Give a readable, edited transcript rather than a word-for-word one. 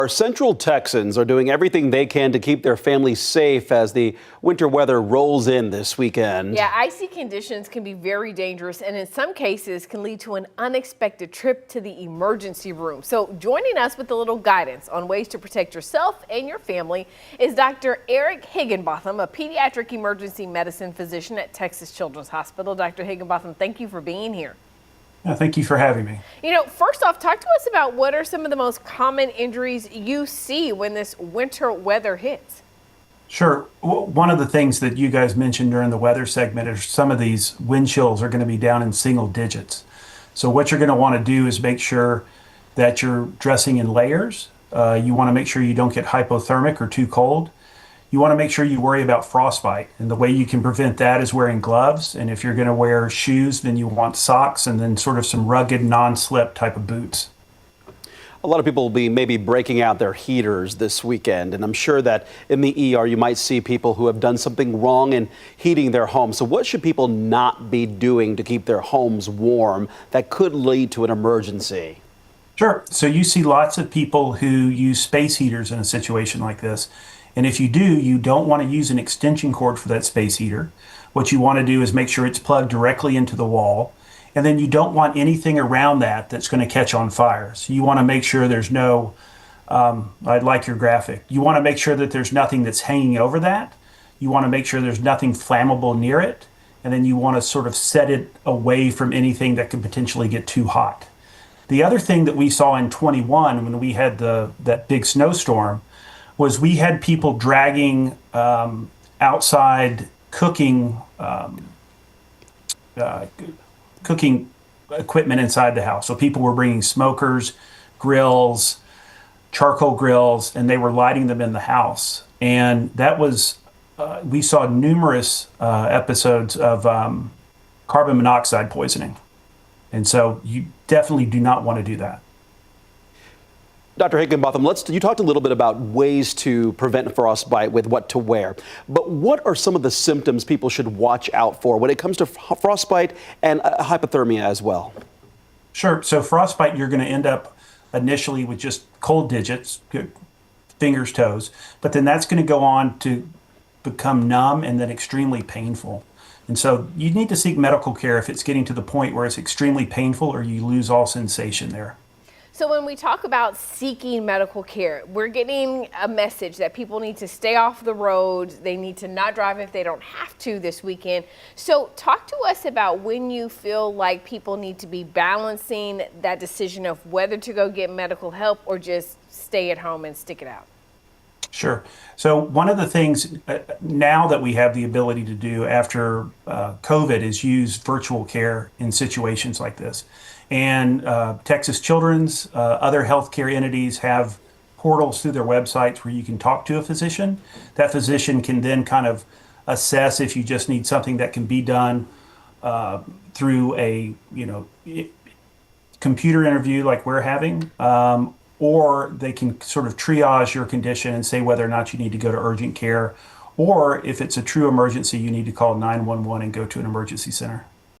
Our Central Texans are doing everything they can to keep their families safe as the winter weather rolls in this weekend. Yeah, icy conditions can be very dangerous and in some cases can lead to an unexpected trip to the emergency room. So joining us with a little guidance on ways to protect yourself and your family is Dr. Eric Higginbotham, a pediatric emergency medicine physician at Texas Children's Hospital. Dr. Higginbotham, thank you for being here. Thank you for having me. First off, talk to us about what are some of the most common injuries you see when this winter weather hits. Sure. One of the things that you guys mentioned during the weather segment is some of these wind chills are going to be down in single digits. So what you're going to want to do is make sure that you're dressing in layers. You want to make sure you don't get hypothermic or too cold. You want to make sure you worry about frostbite. And the way you can prevent that is wearing gloves. And if you're going to wear shoes, then you want socks and then sort of some rugged, non-slip type of boots. A lot of people will be maybe breaking out their heaters this weekend. And I'm sure that in the ER, you might see people who have done something wrong in heating their home. So what should people not be doing to keep their homes warm that could lead to an emergency? Sure. So you see lots of people who use space heaters in a situation like this. And if you do, you don't want to use an extension cord for that space heater. What you want to do is make sure it's plugged directly into the wall. And then you don't want anything around that that's going to catch on fire. So you want to make sure there's no, I like your graphic. You want to make sure that there's nothing that's hanging over that. You want to make sure there's nothing flammable near it. And then you want to sort of set it away from anything that could potentially get too hot. The other thing that we saw in 21 when we had that big snowstorm was we had people dragging outside cooking cooking equipment inside the house. So people were bringing smokers, grills, charcoal grills, and they were lighting them in the house. And that was, we saw numerous episodes of carbon monoxide poisoning. And so you definitely do not want to do that. Dr. Higginbotham, you talked a little bit about ways to prevent frostbite with what to wear. But what are some of the symptoms people should watch out for when it comes to frostbite and hypothermia as well? Sure. So frostbite, you're going to end up initially with just cold digits, fingers, toes, but then that's going to go on to become numb and then extremely painful. And so you need to seek medical care if it's getting to the point where it's extremely painful or you lose all sensation there. So when we talk about seeking medical care, we're getting a message that people need to stay off the roads. They need to not drive if they don't have to this weekend. So talk to us about when you feel like people need to be balancing that decision of whether to go get medical help or just stay at home and stick it out. Sure. So one of the things now that we have the ability to do after COVID is use virtual care in situations like this. And Texas Children's, other healthcare entities have portals through their websites where you can talk to a physician. That physician can then kind of assess if you just need something that can be done through a computer interview like we're having, or they can sort of triage your condition and say whether or not you need to go to urgent care, or if it's a true emergency, you need to call 911 and go to an emergency center.